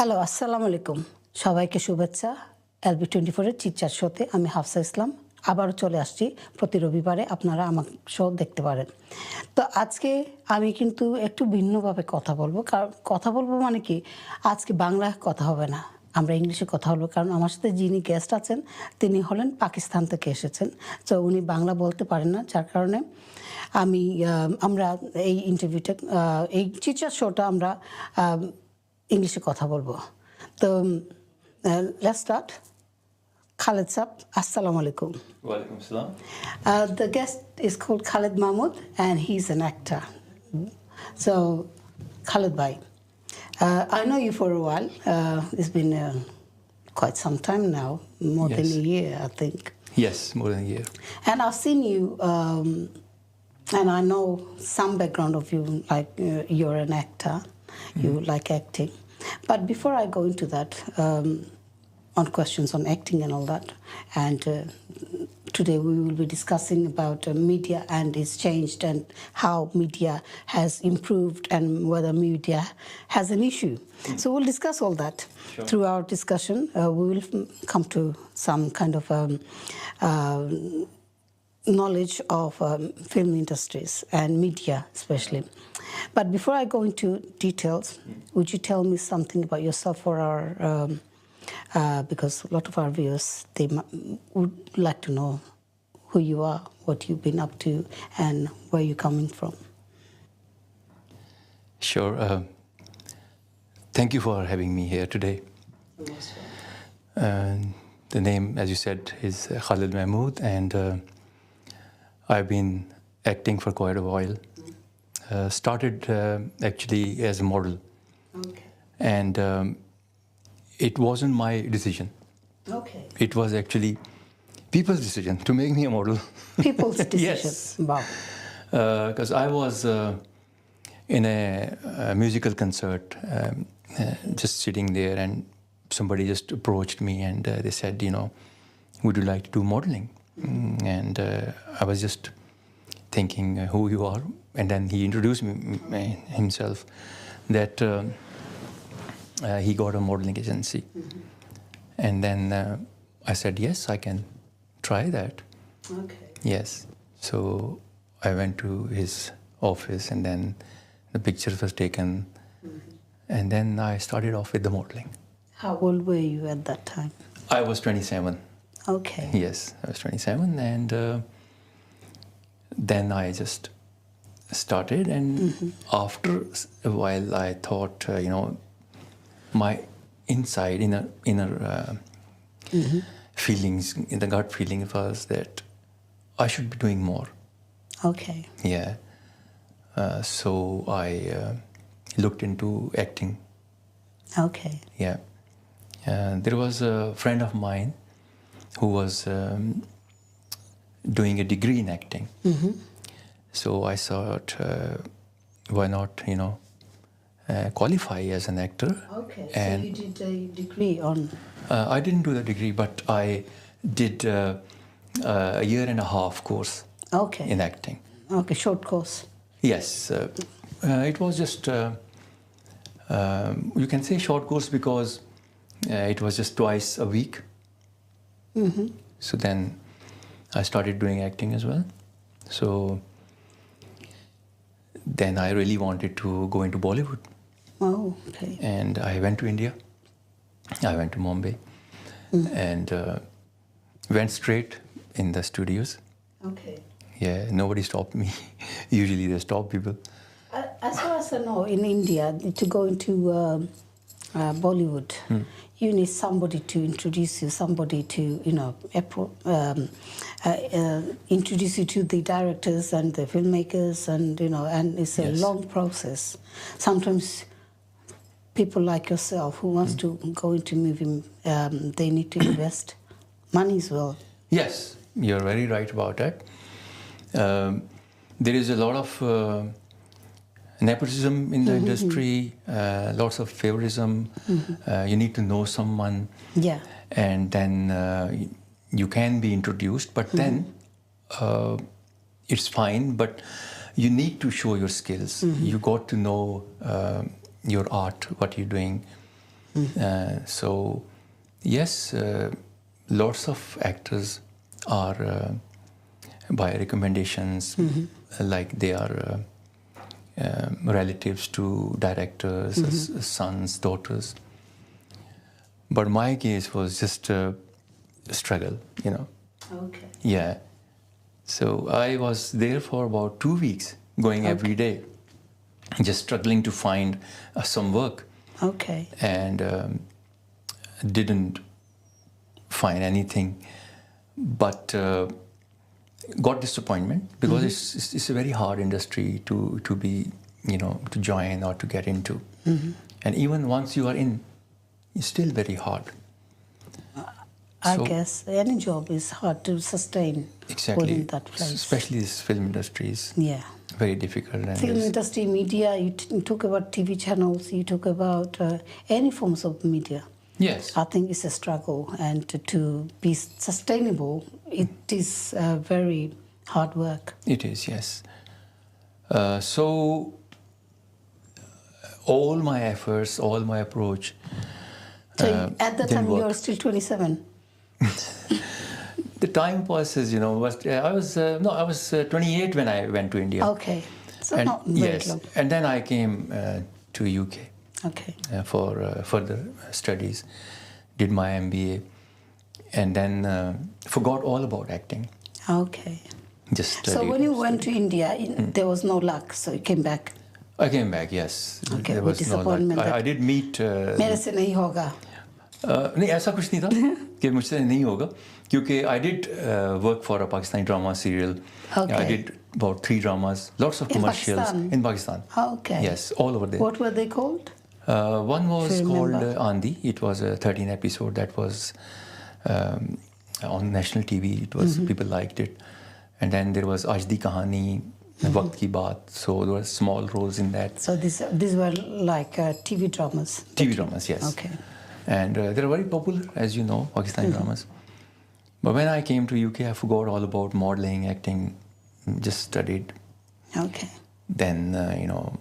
Hello, আসসালামু আলাইকুম। সবাইকে শুভেচ্ছা। LB24 এর চিট শোতে আমি হাফসা ইসলাম আবারও চলে আসছি। প্রতি রবিবারে আপনারা আমার শো দেখতে পারেন। তো আজকে আমি কিন্তু একটু ভিন্নভাবে কথা বলবো। কারণ কথা বলবো মানে কি, আজকে বাংলায় কথা হবে না, আমরা ইংলিশে কথা বলবো। কারণ আমার সাথে যিনি গেস্ট আছেন তিনি হলেন পাকিস্তান থেকে এসেছেন। তো উনি বাংলা বলতে পারেন না, যার কারণে আমরা এই ইন্টারভিউটা, এই চিট শোটা আমরা ইংলিশে কথা বলবো। তো let's start. Khalid sab, assalamu alaikum. Walaikum salam. The guest is called Khalid Mahmud and he's an actor. So, Khalid bhai, I know you for a while. It's been quite some time now, more than a year, I think. Yes, more than a year. And I've seen you, and I know some background of you, like you're an actor, you like acting. But before I go into that, on questions on acting and all that, and today we will be discussing about media and its changed and how media has improved and whether media has an issue. So we'll discuss all that. Sure. Through our discussion. We will come to some kind of knowledge of film industries and media especially. But before I go into details, would you tell me something about yourself for our, because a lot of our viewers, they would like to know who you are, what you've been up to, and where you're coming from. Sure. Thank you for having me here today. The name, as you said, is Khalid Mahmud, and I've been acting for quite a while. Started actually as a model. Okay. And it wasn't my decision. Okay. It was actually people's decision to make me a model. People's decision. Yes. Wow. Because I was in a musical concert, just sitting there, and somebody just approached me and they said, would you like to do modeling? And I was just thinking who you are. And then he introduced me himself, that he got a modeling agency. And then I said, yes, I can try that. Okay. Yes. So I went to his office, and then the pictures was taken. And then I started off with the modeling. How old were you at that time? I was 27. Okay. Yes, I was 27. And then I just started, and after a while I thought, my inside inner feelings, in the gut feeling was that I should be doing more. Okay. Yeah. So I looked into acting. Okay. Yeah. There was a friend of mine who was doing a degree in acting. So I thought, why not, qualify as an actor. Okay. And so you did a degree on... I didn't do the degree, but I did a year and a half course Okay. in acting. Okay, short course. Yes. It was just, you can say short course because it was just twice a week. So then I started doing acting as well. So then I really wanted to go into Bollywood. Oh, okay. And I went to India. I went to Mumbai and went straight in the studios. Okay. Yeah, nobody stopped me. Usually they stop people. As far as I know, in India, to go into Bollywood, you need somebody to introduce you, somebody to, introduce you to the directors and the filmmakers, and, and it's a Yes. long process. Sometimes people like yourself who wants to go into movie, they need to invest money as well. Yes, you're very right about that. There is a lot of nepotism in the industry, lots of favoritism. You need to know someone, Yeah. and then you can be introduced, but then it's fine, but you need to show your skills. You got to know your art, what you're doing. So, yes, lots of actors are by recommendations, like they are relatives to directors, sons, daughters. But my case was just a struggle, you know. Okay. Yeah. So I was there for about 2 weeks, going every day, just struggling to find some work. Okay. And didn't find anything, but got disappointment because it's a very hard industry to be, you know, to join or to get into. And even once you are in, it's still very hard. I So- guess any job is hard to sustain Exactly. within that place. Especially this film industry is Yeah. very difficult. And Film there's- industry, media, you talk about TV channels, you talk about any forms of media. yes. I think it's a struggle, and to be sustainable, it is very hard work. It is, yes. So all my efforts, all my approach. So at that didn't time, you work. were still 27. The time passes, you know. I was 28 when I went to India. Okay, so And not very yes, long. and then I came to UK Okay, for further studies. Did my MBA, and then forgot all about acting. okay. Just So studied. when you went to India, there was no luck, so you came back. I came back. Yes, Okay, there with was no luck. disappointment I that- did meet. मेरे से नहीं होगा. नहीं ऐसा कुछ नहीं था कि मुझसे नहीं होगा क्योंकि I did work for a Pakistani drama serial. Okay. I did about 3 dramas, lots of In commercials Pakistan? in Pakistan. Okay. Yes, all over there. What were they called? One was If you called remember. Andi. It was a 13 episode that was on national TV. It was people liked it, and then there was Aaj Di Kahani, Waqt Ki Baat. So there were small roles in that. So these were like TV dramas. TV dramas, yes. Okay. And they're very popular, as you know, Pakistani dramas. But when I came to UK, I forgot all about modeling, acting, just studied. Okay. Then, you know,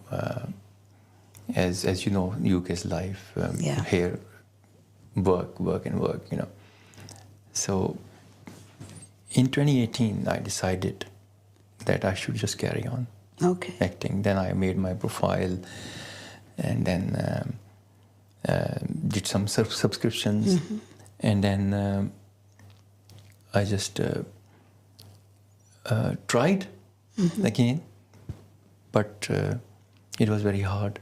as you know, UK's life, Yeah. here, work, you know. So in 2018, I decided that I should just carry on Okay. acting. Then I made my profile, and then did some subscriptions, and then I just tried again, but it was very hard.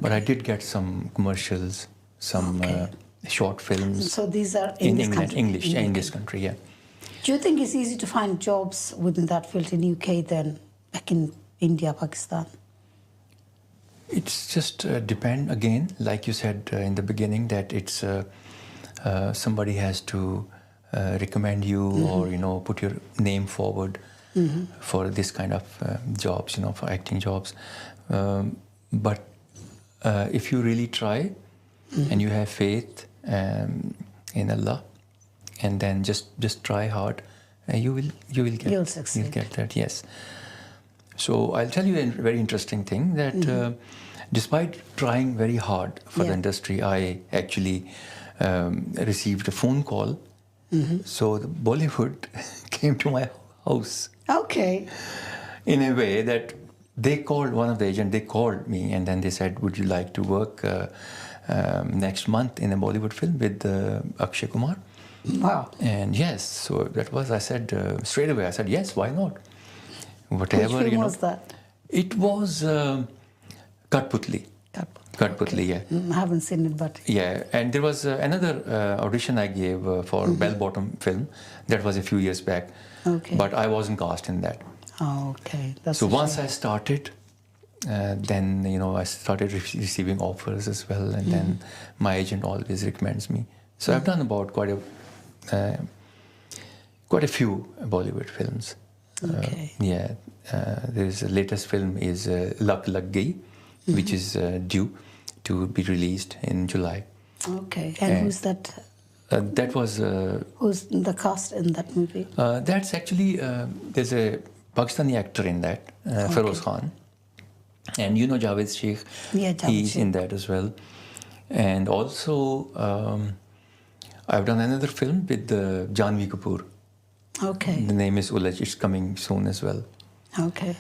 But I did get some commercials, some Okay. short films So these are in this England, country, English, in in UK. this country, yeah. Do you think it's easy to find jobs within that field in UK than back in India, Pakistan? It's just depend again, like you said in the beginning, that it's somebody has to recommend you or you know put your name forward for this kind of jobs, you know, for acting jobs. But if you really try and you have faith in Allah, and then just try hard, you will get You'll succeed. You'll get that, yes. So I'll tell you a very interesting thing that despite trying very hard for the Yeah. industry, I actually received a phone call. So the Bollywood came to my house Okay. in a way that they called one of the agents. They called me and then they said, "Would you like to work next month in a Bollywood film with Akshay Kumar?" Wow. And yes, so that was, I said straight away, I said, yes, why not? Whatever, Which film you know. was that? It was Katputli. Katputli, yeah. I haven't seen it, but Yeah, and there was another audition I gave for Bell Bottom film. That was a few years back. Okay. But I wasn't cast in that. okay. That's So a once shame. I started, then, you know, I started receiving offers as well. And then my agent always recommends me. So I've done about quite a few Bollywood films. Okay. There's the latest film is Lak Lag Gayi, which is due to be released in July. Okay. And who's that? That was Who's the cast in that movie? that's actually there's a Pakistani actor in that, Feroz Khan, and you know Javed Sheikh. Yeah, Javed He's Sheikh. in that as well. And also, I've done another film with Janvi Kapoor. Okay. The name is Ulaj. It's coming soon as well. Okay.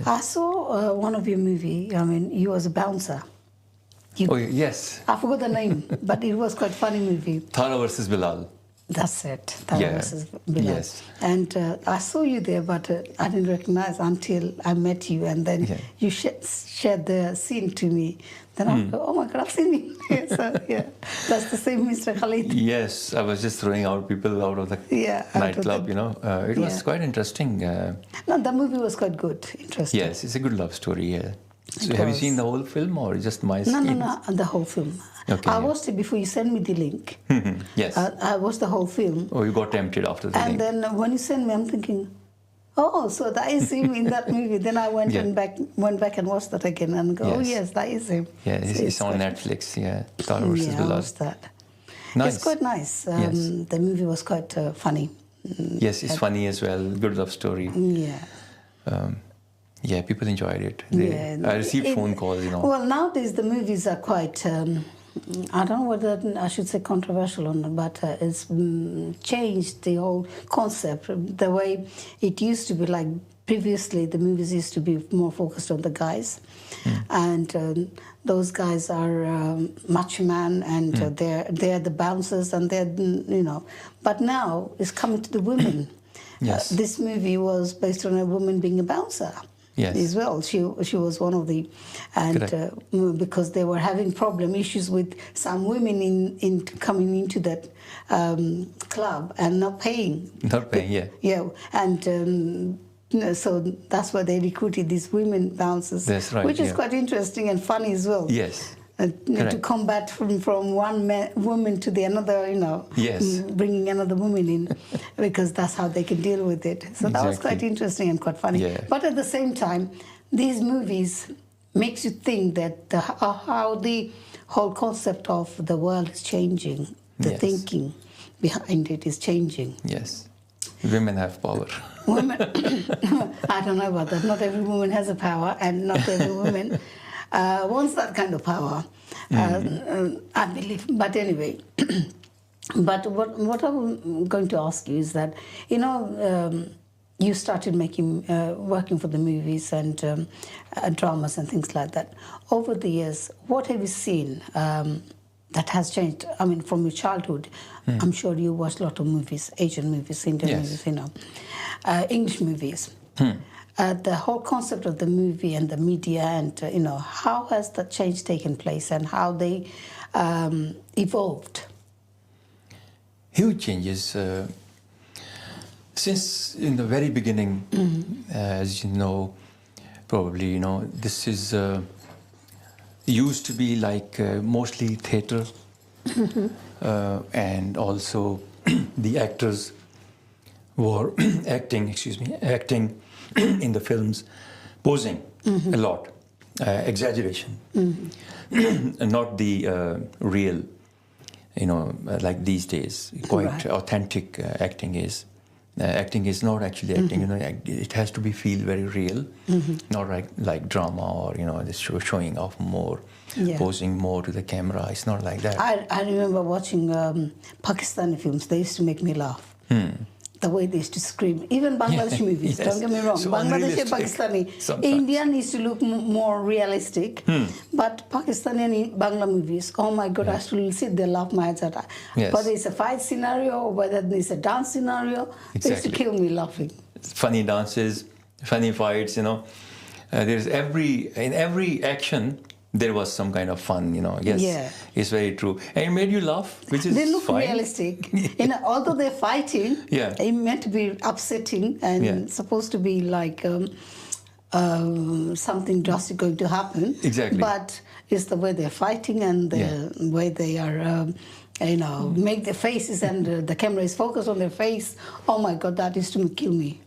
I saw one of your movie. I mean, you was a bouncer. Oh, yes. I forgot the name, but it was quite funny movie. Thara versus Bilal. That's it. That Yeah. was Bilal. Yes. And I saw you there, but I didn't recognize until I met you, and then Yeah. you shared the scene to me. Then I thought, oh my God, I've seen him. So yeah, that's the same Mr. Khalid. Yes, I was just throwing out people out of the Yeah, out of nightclub, the- you know. It was Yeah. quite interesting. No, the movie was quite good, interesting. Yes, it's a good love story, yeah. So It have you was. seen the whole film or just my No, scenes? no, the whole film. Okay, I yeah. watched it before you sent me the link. Yes. I watched the whole film. Oh, you got tempted after the And link. then when you sent me, I'm thinking, oh, so that is him in that movie. Then I went Yeah. and went back and watched that again and go, oh Yes. yes, that is him. Yeah, So it's on quite- Netflix, yeah. Thara versus Yeah, I Bilal. watched that. Nice. It's quite nice. Yes. The movie was quite funny. Yes, it's funny as well. Good love story. Yeah. Yeah, people enjoyed it. Yeah. I received It- phone calls, you know. Well, nowadays the movies are quite, I don't know whether I should say controversial or not, but it's changed the whole concept. The way it used to be, like previously, the movies used to be more focused on the guys. And those guys are macho man, and they're the bouncers, and they're, you know. But now it's coming to the women. Yes. This movie was based on a woman being a bouncer. Yes. As well, she was one of the, and Correct. because they were having issues with some women in coming into that club and not paying. Not paying, yeah. Yeah, and so that's why they recruited these women bouncers. That's right, Which is yeah. quite interesting and funny as well. Yes. To Correct. combat from one woman to the another, you know, Yes. bringing another woman in, because that's how they can deal with it. So that was Exactly. quite interesting and quite funny. Yeah. But at the same time, these movies makes you think that how the whole concept of the world is changing, the Yes. thinking behind it is changing. Yes. Women have power. Women, I don't know about that. Not every woman has a power, and not every woman wants that kind of power. I believe. But anyway, but what I'm going to ask you is that, you know, you started working for the movies and dramas and things like that. Over the years, what have you seen that has changed? I mean, from your childhood, I'm sure you watched a lot of movies, Asian movies, Indian Yes. movies, you know, English movies. The whole concept of the movie and the media, and you know, how has that change taken place and how they evolved? Huge changes. Since in the very beginning, as you know, probably, you know, this is used to be like mostly theatre, and also the actors were acting in the films, posing a lot, exaggeration, and not the real, you know, like these days, quite Right. authentic acting is. Acting is not actually acting, you know, it has to be feel very real, not like drama or, you know, this showing off more, Yeah. posing more to the camera. It's not like that. I remember watching Pakistani films. They used to make me laugh. The way they used to scream. Even Bangladeshi movies, Yes. don't get me wrong. So Bangladeshi and unrealistic Pakistani. sometimes. Indian used to look more realistic. But Pakistani and Bangla movies, oh my God, I still sit there, laugh my head out. Yes. Whether it's a fight scenario or whether it's a dance scenario, they used to Exactly. kill me laughing. Funny dances, funny fights, you know. In every action, there was some kind of fun, you know. Yes, Yeah. it's very true. And it made you laugh, which is They look fine. realistic. You know, although they're fighting, Yeah. it meant to be upsetting and Yeah. supposed to be like something drastic going to happen. Exactly. But it's the way they're fighting and the way they are, you know, make their faces and the camera is focused on their face. Oh my God, that used to kill me.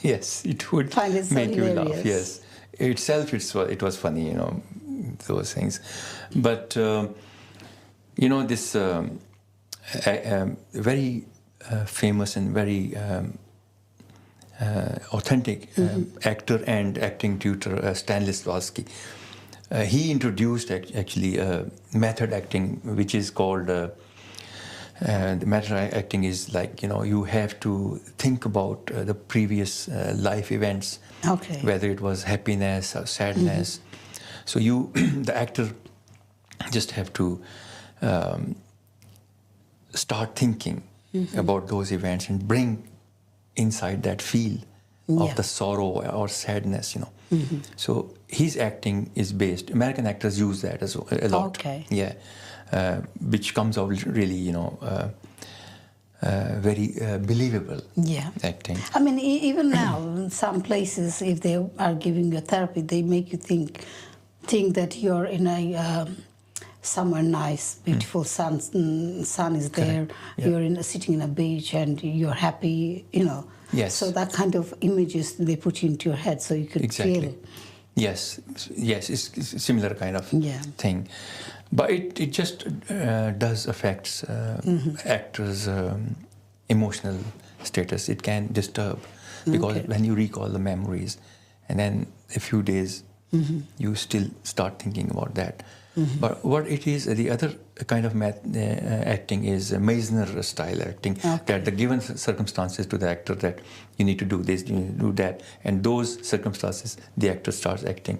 Yes, it would Find it so make you laugh. hilarious. Yes, itself it was funny, you know, those things. But you know, this very famous and very authentic actor and acting tutor Stanislavski. he introduced actually method acting, which is called the method acting is like, you have to think about the previous life events, Okay. whether it was happiness or sadness. So the actor just have to start thinking about those events and bring inside that feel of the sorrow or sadness, So his acting is based. American actors use that as a lot. Okay. Yeah, which comes out really, very believable. Yeah. Acting. I mean, even now, in some places, if they are giving you therapy, they make you think that you're in a somewhere nice, beautiful sun is there. Yeah. You're sitting in a beach and you're happy, Yes. So that kind of images they put into your head, so you could Exactly. feel. Yes, it's a similar kind of thing, but it just does affects actors' emotional status. It can disturb because when you recall the memories, and then a few days you still start thinking about that. But what it is, the other kind of acting is Meisner style acting, that the given circumstances to the actor that you need to do this, you need to do that, and those circumstances the actor starts acting.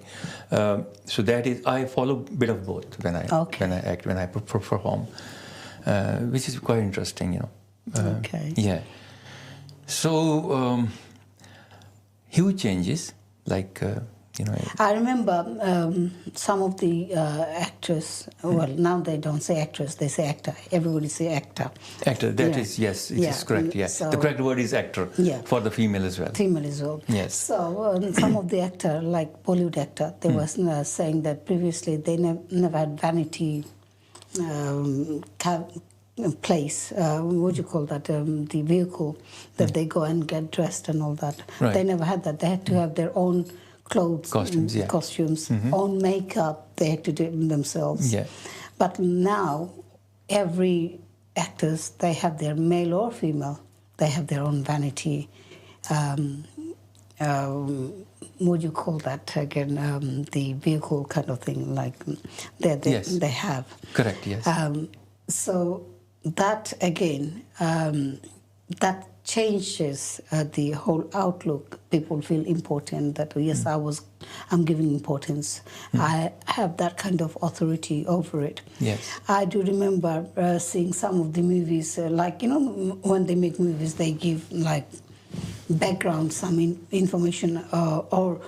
So that is, I follow a bit of both when I act, when I perform, which is quite interesting, Okay. Yeah. So huge changes, like. I remember some of the actors, well, now they don't say actress, they say actor. Everybody say actor. Actor, that is, yes, it is correct, yeah. So, the correct word is actor, for the female as well. Female as well. Yes. So some of the actor, like Bollywood actor, they were saying that previously they never had vanity place, what do you call that, the vehicle that they go and get dressed and all that. Right. They never had that. They had to have their own clothes, costumes, own makeup, they had to do it themselves. Yeah. But now, every actors, they have their male or female, they have their own vanity. What do you call that again? The vehicle kind of thing, like they have. Correct, yes. So that again, that changes the whole outlook. People feel important, that yes, I'm giving importance. I have that kind of authority over it. Yes. I do remember seeing some of the movies, like, when they make movies, they give like background, some information, or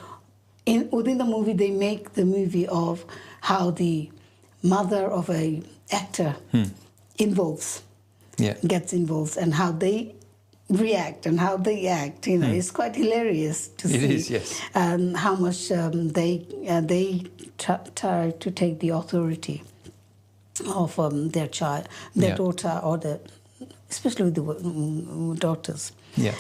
within the movie, they make the movie of how the mother of a actor gets involved, and how they react and how they act. It's quite hilarious to see. It is, yes. How much they try to take the authority of their child, their daughter, or especially with the daughters. Yeah.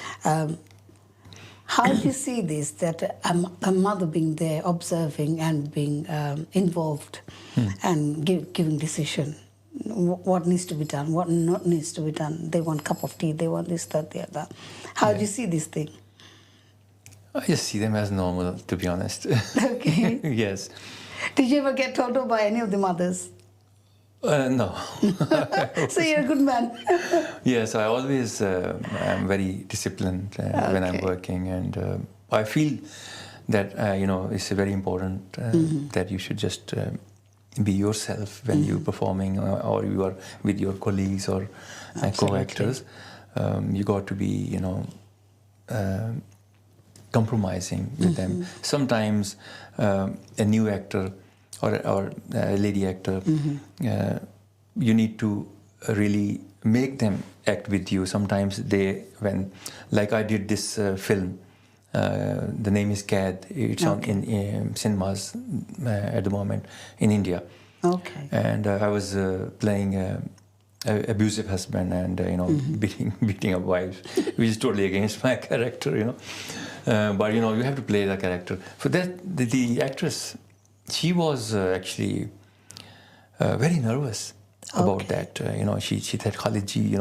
How do you see this, that a mother being there, observing and being involved and giving decision? What needs to be done, what not needs to be done? They want a cup of tea, they want this, that, the other. How do you see this thing? I just see them as normal, to be honest. Okay. Yes. Did you ever get told off by any of the mothers? No. So you're a good man. Yes, I always am very disciplined when I'm working, and I feel that it's very important that you should just be yourself when you're performing, or you are with your colleagues or co-actors. You got to be compromising with them. Sometimes a new actor or a lady actor, you need to really make them act with you. Sometimes like I did this film, the name is Khalid. It's on in cinemas at the moment in India. Okay. And I was playing an abusive husband and beating up wives, which is totally against my character, But you have to play the character. For that, the actress, she was actually very nervous about that. She said, Khalid ji,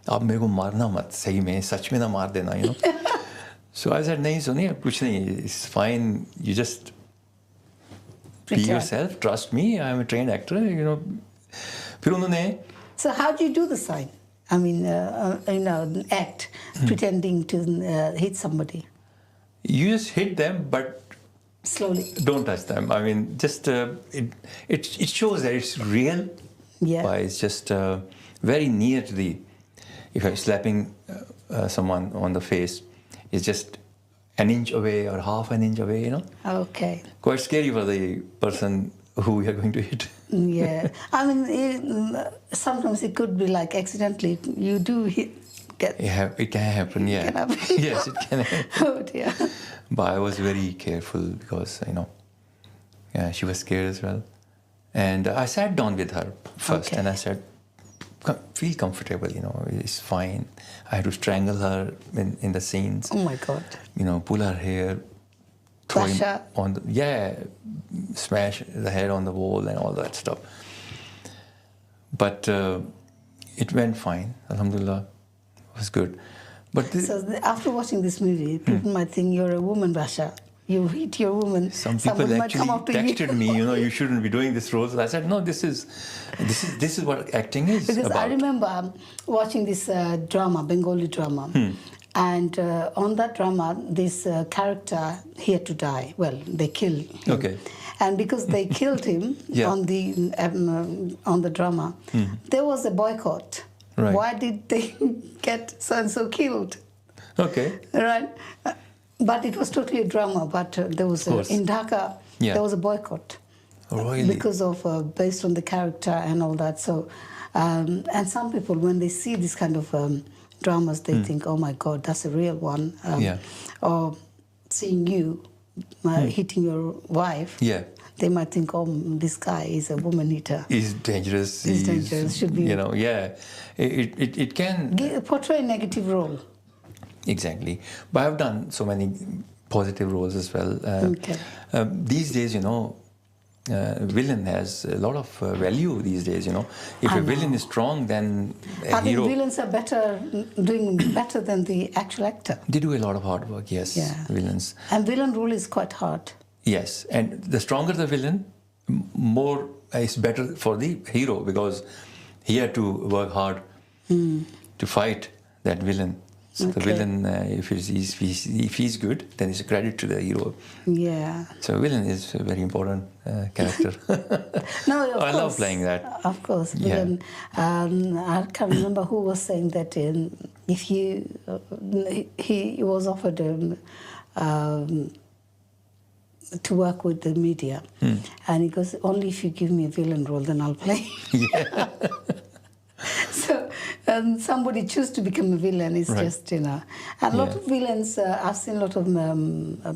आप मेरे को मारना मत, सही में सच में ना मार देना, So I said, नहीं सुनिए, कुछ नहीं, it's fine. You just be yourself, trust me, I'm a trained actor, you know. फिर उन्होंने So how do you do the sign? I mean, act, pretending to hit somebody. You just hit them, but Slowly. don't touch them. I mean, just it shows that it's real. Yeah. But it's just very near to the. If I'm slapping someone on the face, it's just an inch away or half an inch away. You know. Okay. Quite scary for the person who we are going to hit. Yeah. I mean, sometimes it could be like accidentally you do hit. It can happen. Yeah. Can happen. Yes, it can happen. Oh dear. But I was very careful because, you know, yeah, she was scared as well. And I sat down with her first and I said, feel comfortable, you know, it's fine. I had to strangle her in the scenes. Oh my God. You know, pull her hair, throw him Basha. on the, smash the head on the wall and all that stuff. But it went fine, alhamdulillah, it was good. But So after watching this movie, people might think you're a woman, Basha. You hit your woman. some Somebody people might actually come up to texted me, you know, you shouldn't be doing this role. So I said, no, this is what acting is Because about. I remember watching this drama, Bengali drama, and on that drama, this character, he had to die. Well, they killed him. Okay. And because they killed him Yeah. on the drama, there was a boycott. Right. Why did they get so and so killed? Okay. Right. But it was totally a drama. But there was in Dhaka, there was a boycott. Oh, really? Because of based on the character and all that. So, and some people when they see this kind of dramas, they think, "Oh my God, that's a real one." Or seeing you hitting your wife, they might think, "Oh, this guy is a woman eater. He's dangerous. He's dangerous. Should be, you know, It can portray a negative role." Exactly. But I've done so many positive roles as well. These days, you know, villain has a lot of value these days, you know. If a villain is strong, then a hero... I think villains are doing better than the actual actor. They do a lot of hard work, yes, villains. And villain role is quite hard. Yes, and the stronger the villain, more is better for the hero because he had to work hard to fight that villain. So the villain, if he's good, then it's a credit to the hero. Yeah. So villain is a very important character. No, of I course, love playing that. Of course. Villain. I can't remember who was saying that if he was offered to work with the media, and he goes, only if you give me a villain role, then I'll play. Yeah. So somebody choose to become a villain is just, you know. And a lot of villains, I've seen a lot of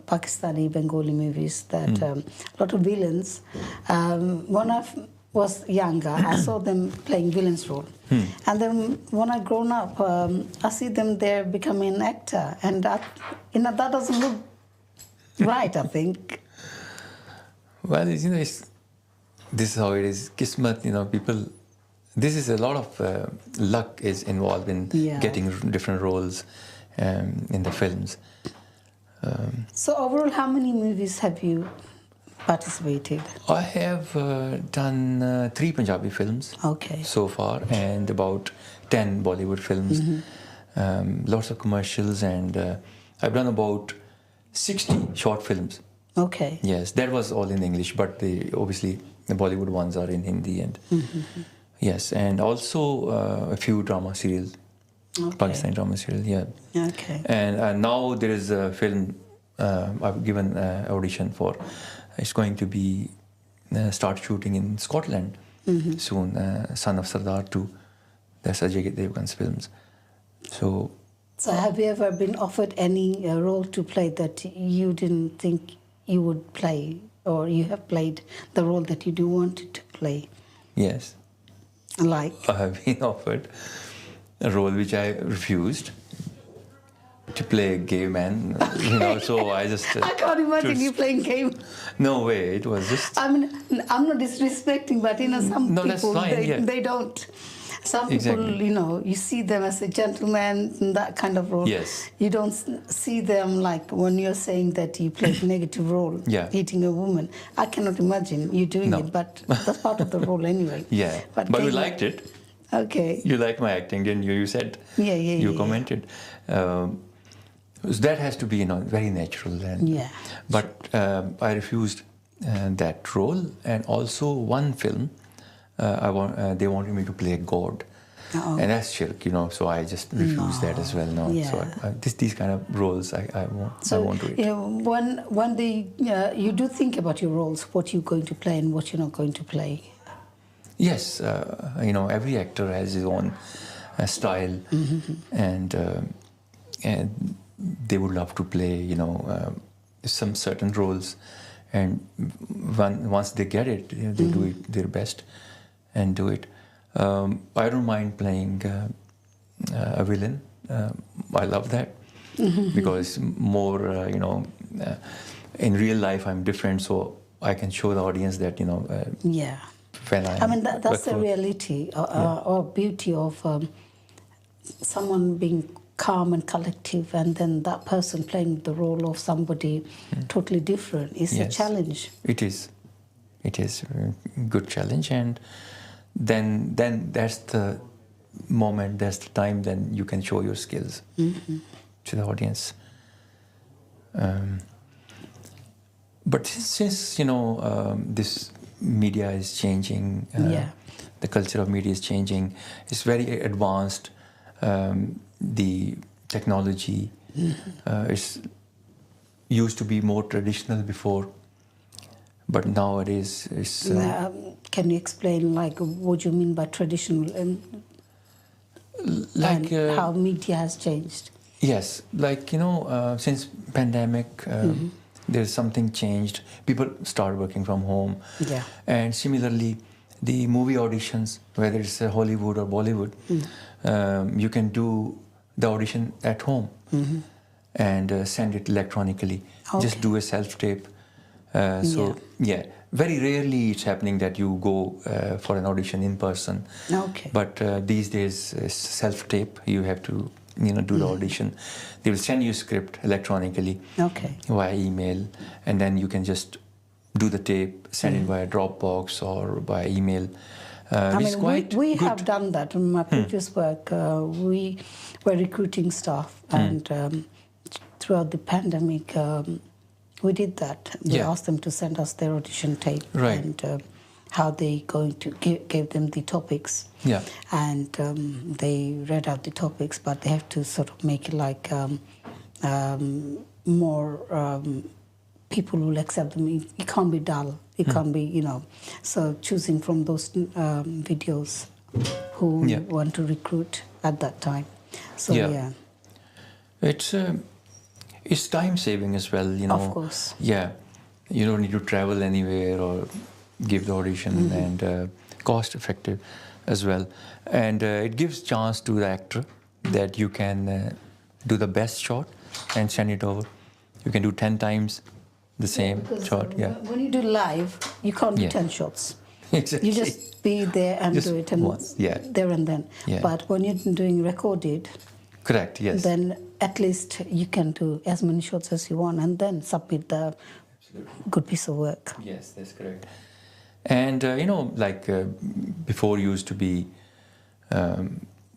Pakistani, Bengali movies that a lot of villains, when I was younger, I saw them playing villains role. And then when I grown up, I see them there becoming an actor. And that doesn't look right, I think. Well, you know, this is how it is. Kismat, you know, people... This is a lot of luck is involved in getting different roles in the films. So overall, how many movies have you participated? I have done 3 Punjabi films so far and about 10 Bollywood films. Lots of commercials and I've done about 60 short films. Okay. Yes, that was all in English, but obviously the Bollywood ones are in Hindi and... Yes, and also a few drama serials, Pakistani drama serial, Okay. And now there is a film I've given audition for. It's going to be start shooting in Scotland soon. Son of Sardar 2. That's Ajay Devgan's films. So have you ever been offered any role to play that you didn't think you would play, or you have played the role that you do wanted to play? Yes. Like? I have been offered a role which I refused to play a gay man. You know, so I just... I can't imagine you playing game. No way, it was just... I mean, I'm not disrespecting, but you know, some people, that's fine, they don't. Some people, you know, you see them as a gentleman in that kind of role. Yes. You don't see them like when you're saying that you played a negative role, Yeah. hitting a woman. I cannot imagine you doing No. it, but that's part of the role anyway. Yeah. But you liked it. Okay. You liked my acting, didn't you? You said. Yeah. You commented. That has to be, you know, very natural. And, Yeah. But I refused that role, and also one film, they wanted me to play God. Uh-oh. And that's shirk, you know, so I just refused that as well. No, Yeah. so these kind of roles I won't do it. You know, when you do think about your roles, what you're going to play and what you're not going to play. Yes, you know, every actor has his own style, and they would love to play, you know, some certain roles, and once they get it, you know, they do it their best and do it. I don't mind playing a villain. I love that because more, you know, in real life I'm different, so I can show the audience that, you know. Yeah. I mean, that's the reality or beauty of someone being calm and collective, and then that person playing the role of somebody totally different. It's a challenge. It is a good challenge, and then that's the moment, that's the time then you can show your skills to the audience. But since you know, this media is changing, the culture of media is changing, it's very advanced, the technology is used to be more traditional before, but nowadays it's can you explain like what you mean by traditional and how media has changed? Yes, like, you know, since pandemic, there's something changed. People start working from home. Yeah. And similarly, the movie auditions, whether it's Hollywood or Bollywood, you can do the audition at home and send it electronically. Okay. Just do a self-tape. Very rarely it's happening that you go for an audition in person. Okay. But these days, self-tape, you have to, you know, do the audition. They will send you a script electronically via email, and then you can just do the tape, send it via Dropbox or by email. I mean, we have done that in my previous work. We were recruiting staff, and throughout the pandemic, we did that. We asked them to send us their audition tape and how they going to give them the topics. Yeah. And they read out the topics, but they have to sort of make it like more people will accept them. It can't be dull. It can't be, you know. So choosing from those videos who want to recruit at that time. So it's time saving as well, you know. Of course. Yeah, you don't need to travel anywhere or give the audition, and cost effective as well, and it gives chance to the actor that you can do the best shot and send it over. You can do 10 times the same shot. When you do live, you can't do 10 shots. Exactly. You just be there and Just do it, and once, there and then. Yeah. But when you're doing recorded, correct, yes, then at least you can do as many shots as you want, and then submit the good piece of work. Yes, that's correct. And you know, like before used to be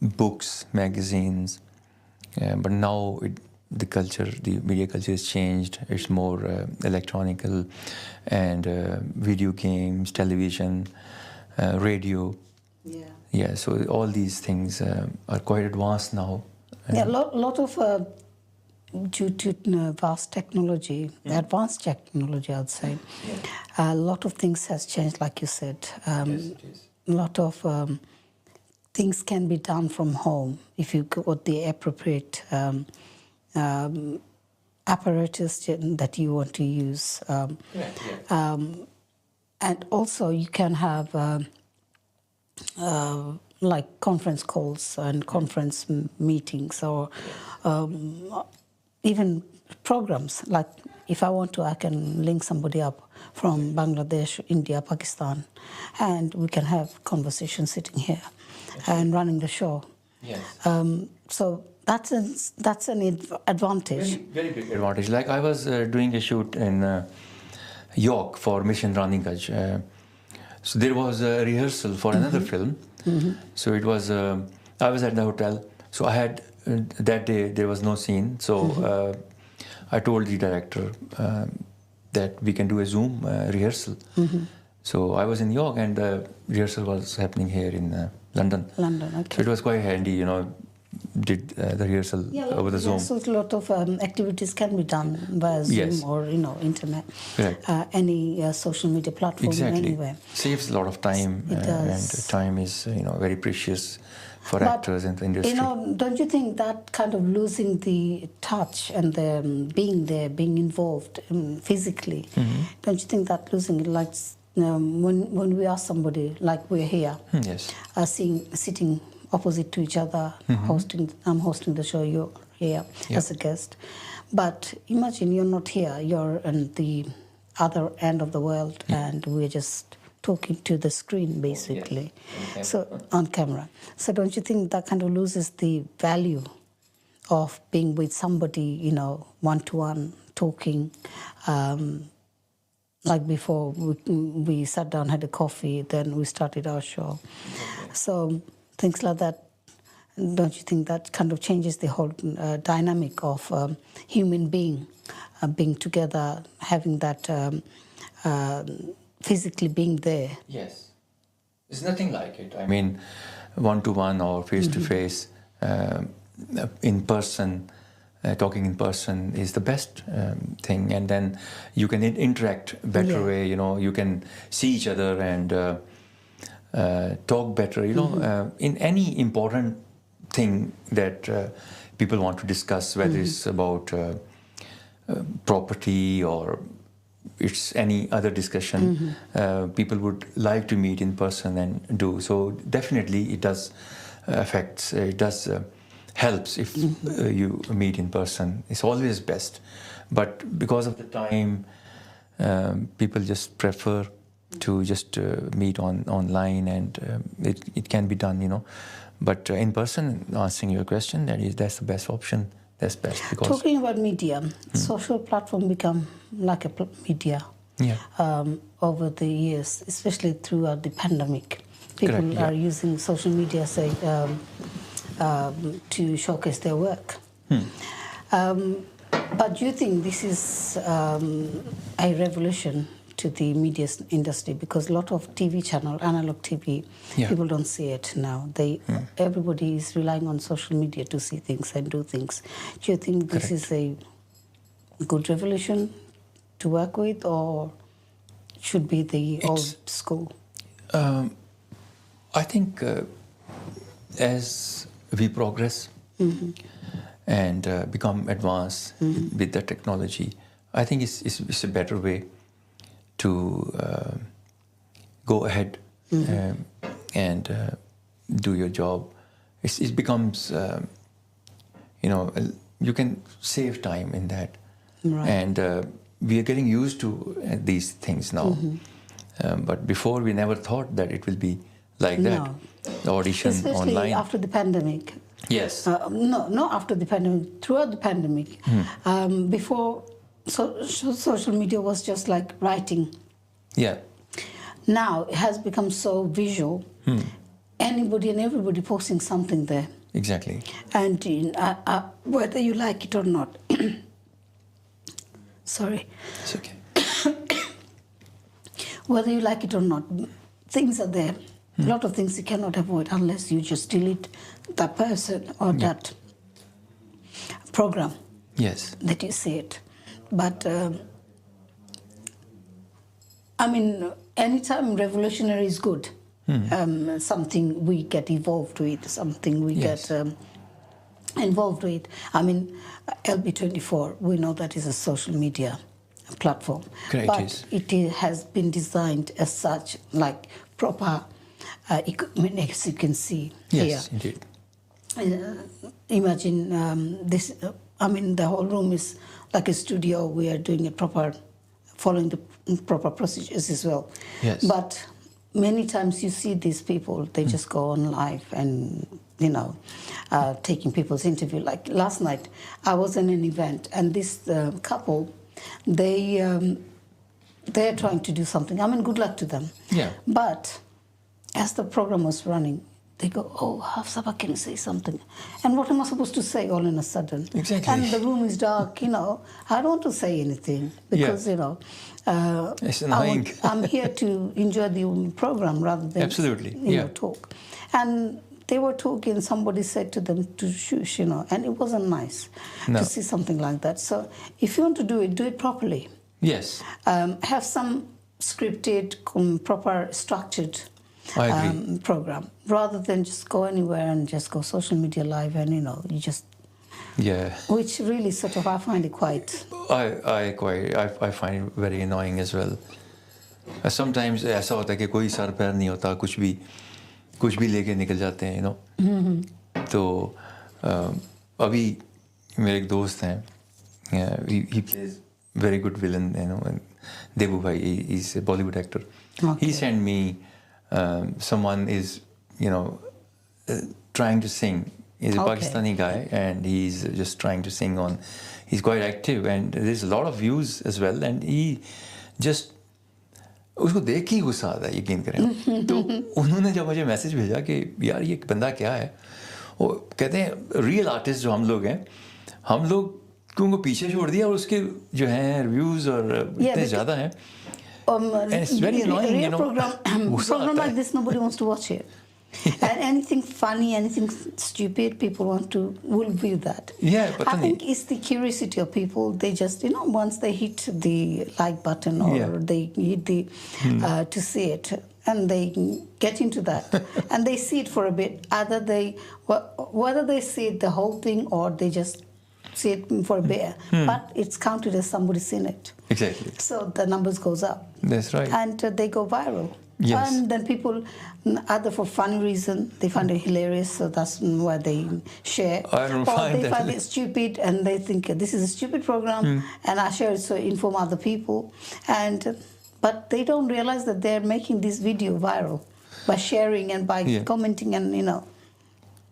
books, magazines, but now the media culture has changed. It's more electronical, and video games, television, radio. Yeah, so all these things are quite advanced now. Yeah, a lot of due to vast technology, advanced technology outside, a lot of things has changed, like you said. Yes, it is. A lot of things can be done from home if you got the appropriate apparatus that you want to use. And also you can have like conference calls and conference meetings, or even programs. Like if I want to, I can link somebody up from Bangladesh, India, Pakistan, and we can have conversations sitting here. and running the show. Yes. So that's an advantage. Very big advantage. Like I was doing a shoot in York for Mission Rani Kaj. So there was a rehearsal for another film. So it was, I was at the hotel. So I had, that day there was no scene. So I told the director that we can do a Zoom rehearsal. So I was in York and the rehearsal was happening here in London. London, okay. So it was quite handy, you know, did the rehearsal over the Zoom. So a lot of activities can be done via Zoom Yes. or, internet. Correct. Any social media platform anywhere. Saves a lot of time. It does. And time is, very precious for actors in the industry. Don't you think that kind of losing the touch and the being there, being involved physically, don't you think that losing it, like when we are somebody, like we're here, Yes. sitting opposite to each other, I'm hosting the show, you're here as a guest. But imagine you're not here, you're on the other end of the world and we're just talking to the screen basically. Yes. So on camera. So don't you think that kind of loses the value of being with somebody, one-to-one, talking, like before we sat down, had a coffee, then we started our show. So things like that, don't you think that kind of changes the whole dynamic of human being together, having that physically being there? Yes. There's nothing like it. I mean, one-to-one or face-to-face, in person, talking in person is the best thing. And then you can interact better way, you can see each other and talk better, in any important thing that people want to discuss, whether it's about property or it's any other discussion, people would like to meet in person and do. So definitely it does helps if you meet in person. It's always best. But because of the time, people just prefer to just meet online, and it can be done, But in person, answering your question, that's the best option. That's best because talking about media, social platform become like a media. Yeah. Over the years, especially throughout the pandemic, people Correct, are using social media, say, to showcase their work. But do you think this is a revolution to the media industry? Because a lot of TV channel, analog TV, people don't see it now. Everybody is relying on social media to see things and do things. Do you think this is a good revolution to work with, or should be the old school? I think as we progress and become advanced with the technology, I think it's a better way to go ahead and do your job. It becomes, you can save time in that. Right. And we are getting used to these things now. But before, we never thought that it will be like that. The audition Especially online. after the pandemic. Yes. No, not after the pandemic, throughout the pandemic. Before, social media was just like writing. Yeah. Now it has become so visual. Anybody and everybody posting something there. Exactly. And whether you like it or not. Sorry. It's okay. Whether you like it or not, things are there. A lot of things you cannot avoid unless you just delete that person or that program. Yes. That you see it. But, anytime revolutionary is good. Something we get evolved with, something we get involved with. LB24, we know that is a social media platform. Correct, but it has been designed as such, like proper equipment, as you can see Yes, here. indeed. Imagine this, the whole room is like a studio. We are doing it proper, following the proper procedures as well. Yes. But many times you see these people, they just go on live and, taking people's interview. Like last night, I was in an event and this couple, they're trying to do something. I mean, good luck to them. Yeah. But as the program was running, they go, "Oh, Hafsa, can you say something?" And what am I supposed to say all in a sudden? Exactly. And the room is dark, I don't want to say anything because, it's annoying. I'm here to enjoy the program rather than Absolutely. talk. And they were talking, somebody said to them to shush, and it wasn't nice No. to see something like that. So if you want to do it properly. Yes. Have some scripted, proper, structured I agree. program rather than just go anywhere and just go social media live and you just which really sort of I find it quite I find it very annoying as well. Sometimes ऐसा होता है कि कोई sir पैर नहीं होता, कुछ भी लेके निकल जाते हैं तो अभी मेरे एक दोस्त हैं, he plays very good villain, and Debu bhai, he's a Bollywood actor. Okay. He sent me someone is trying to sing. He's a Pakistani guy and he's just trying to sing on. He's quite active and there's a lot of views as well, and he just उसको देख ही गुस्सा आता है, यकीन करें। तो उन्होंने जब मुझे मैसेज भेजा कि यार ये बंदा क्या है, वो कहते हैं रियल आर्टिस्ट जो हम लोग हैं, हम लोग उनको पीछे छोड़ दिया और उसके जो हैं रिव्यूज और इतने ज़्यादा हैं। And it's very annoying, program like this, nobody wants to watch it. And anything funny, anything stupid, people will view that. Yeah, but I think it's the curiosity of people. They just, once they hit the like button or they hit the to see it, and they get into that, and they see it for a bit. Whether they see it the whole thing or they just see it for a bit, but it's counted as somebody seen it. Exactly. So the numbers goes up. That's right. And they go viral. Yes. And then people, either for funny reason, they find it hilarious, so that's why they share. I don't or find they that find it stupid and they think this is a stupid program and I share it so inform other people. But they don't realize that they're making this video viral by sharing and by commenting and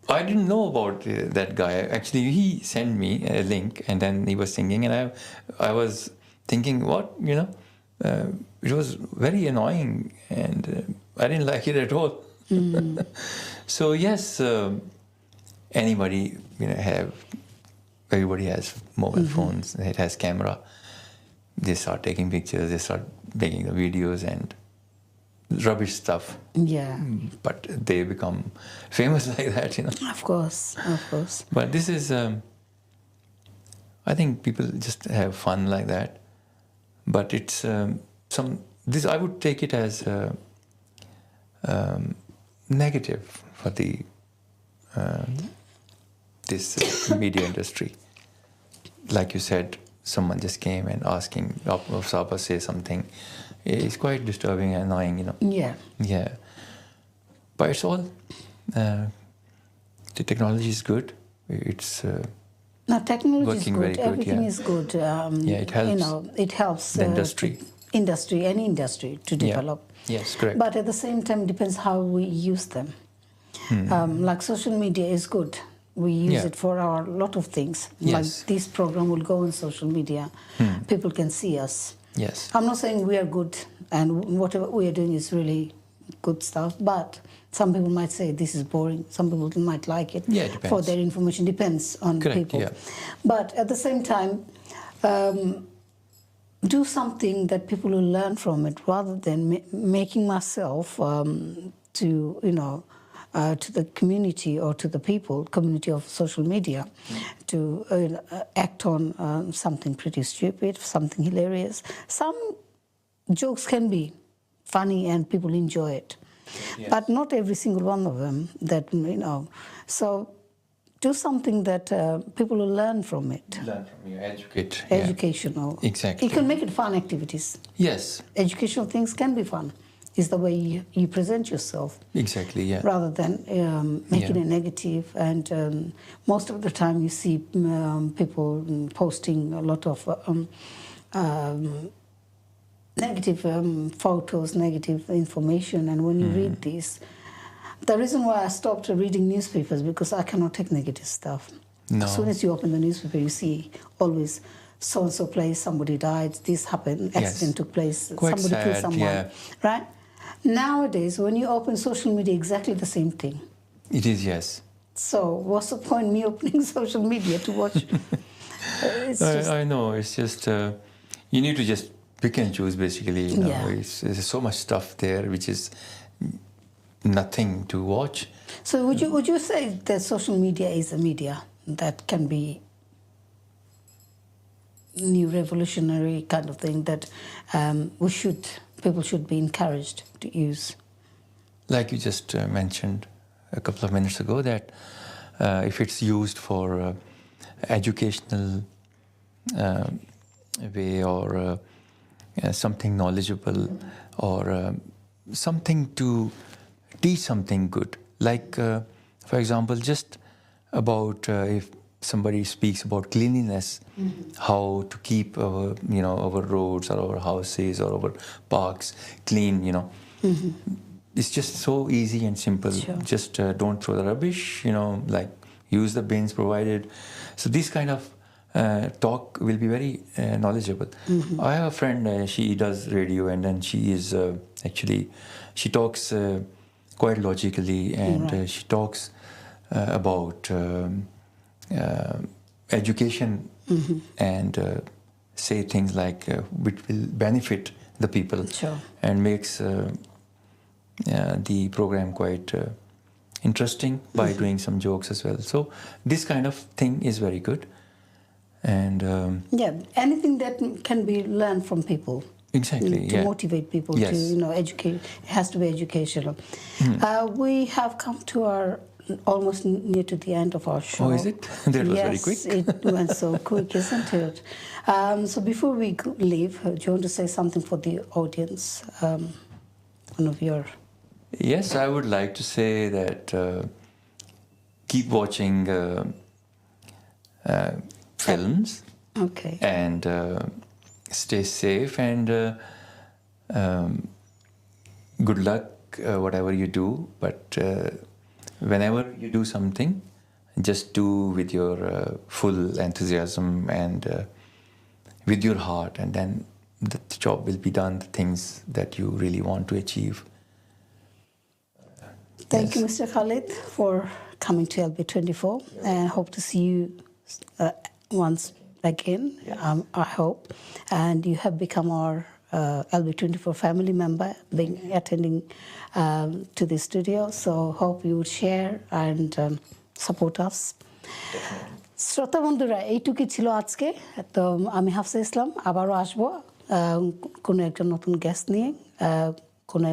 I didn't know about that guy. Actually, he sent me a link and then he was singing and I was thinking, what, it was very annoying and I didn't like it at all. So yes, everybody has mobile phones, it has camera. They start taking pictures, they start making the videos and rubbish stuff. Yeah. But they become famous like that, Of course. But this is, I think people just have fun like that. But it's this I would take it as negative for the this media industry. Like you said, someone just came and asking Saba say something. It's quite disturbing and annoying, Yeah. But it's all the technology is good. It's now technology is working very good. good, Everything is good. it helps. It helps the industry. Any industry to develop. Yes, correct. But at the same time, it depends how we use them. Like social media is good. We use it for a lot of things. Yes. Like this program will go on social media. People can see us. Yes. I'm not saying we are good and whatever we are doing is really good stuff, but some people might say this is boring. Some people might like it. Yeah, it depends. For their information. Depends on people. Yeah. But at the same time, do something that people will learn from it rather than making myself to the community or to the community of social media, to act on something pretty stupid, something hilarious. Some jokes can be funny and people enjoy it, but not every single one of them that, So do something that people will learn from it. Learn from you, educate. Educational. Yeah. Exactly. You can make it fun activities. Yes. Educational things can be fun. Is the way you present yourself. Exactly, yeah. Rather than making it negative. And most of the time you see people posting a lot of negative photos, negative information, and when you read this, the reason why I stopped reading newspapers because I cannot take negative stuff. No. As soon as you open the newspaper, you see always so and so place, somebody died, this happened, accident took place, Quite somebody killed sad, someone, yeah. right? Nowadays, when you open social media, exactly the same thing. It is, yes. So what's the point me opening social media to watch? It's just, I know. It's just you need to just pick and choose. Basically, you know, Yeah. there's so much stuff there which is nothing to watch. so would you say that social media is a media that can be new revolutionary kind of thing that people should be encouraged to use? Like you just mentioned a couple of minutes ago, that if it's used for educational way or something knowledgeable or something to teach something good. Like, for example, just about if somebody speaks about cleanliness, how to keep our roads or our houses or our parks clean, It's just so easy and simple. Sure. Just don't throw the rubbish, like use the bins provided. So this kind of talk will be very knowledgeable. I have a friend, she does radio, and then she is she talks quite logically, and she talks about education and say things like which will benefit the people. Sure. And makes the program quite interesting by doing some jokes as well. So this kind of thing is very good. And anything that can be learned from people. Exactly, To yeah. motivate people Yes. to, educate. It has to be educational. We have come to our almost near to the end of our show. Oh, is it? That was yes, very quick. It went so quick, isn't it? So before we leave, do you want to say something for the audience? One of your... Yes, I would like to say that keep watching films. Okay. And stay safe, and good luck whatever you do. But whenever you do something, just do with your full enthusiasm and with your heart, and then the job will be done, the things that you really want to achieve. Thank you, Mr. Khalid, for coming to LB24, and hope to see you once again, I hope. And you have become our LB24 family member, attending to the studio. So hope you would share and support us. শ্রোতা বন্ধুরা, এইটুকুই ছিল আজকে। তো আমি হাফসা ইসলাম, আবারও আসবো কোনো একটা নতুন গেস্ট নিয়ে, কোনো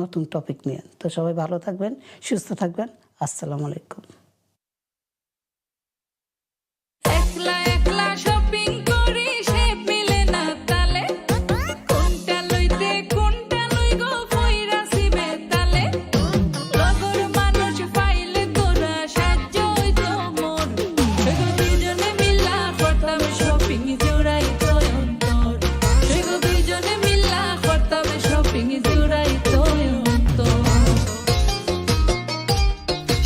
নতুন টপিক নিয়ে। তো সবাই ভালো থাকবেন, সুস্থ থাকবেন। আসসালামু আলাইকুম। একলা একলা শপিং করি সে মিলে না তালে কোনটা লইতে কোনটা লই গো ফইরাছি বেতালে লগর মানুষ পাইলে তোরা সাহায্য হইতো মোর সেগো দুইজনে মিলা করতাম শপিং জোড়াই তো অন্তর সেগো দুইজনে মিলা করতাম শপিং জোড়াই তো অন্তর।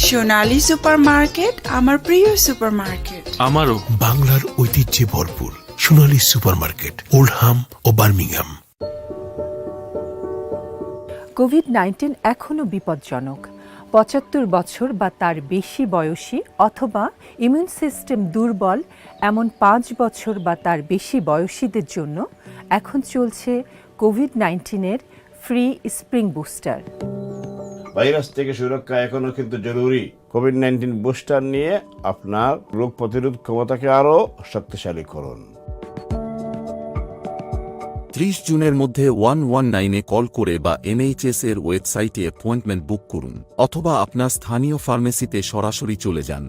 সোনালী সুপারমার্কেট আমার প্রিয় সুপারমার্কেট। আমারও বাংলার ঐতিহ্যে ভরপুর সোনালী সুপারমার্কেট, ওল্ডহাম ও বার্মিংহাম। কোভিড-19 এখনও বিপজ্জনক। ৭৫ বছর বা তার বেশি বয়সী অথবা ইমিউন সিস্টেম দুর্বল এমন ৫ বছর বা তার বেশি বয়সীদের জন্য এখন চলছে কোভিড-19-এর ফ্রি স্প্রিং বুস্টার। ভাইরাস থেকে সুরক্ষা এখনো কিন্তু জরুরি। কোভিড-19 বুস্টার নিয়ে আপনার রোগ প্রতিরোধ ক্ষমতাকে আরও শক্তিশালী করুন। 30 জুনের মধ্যে 119-এ কল করে বা NHS এর ওয়েবসাইটে অ্যাপয়েন্টমেন্ট বুক করুন, অথবা আপনার স্থানীয় ফার্মেসিতে সরাসরি চলে যান।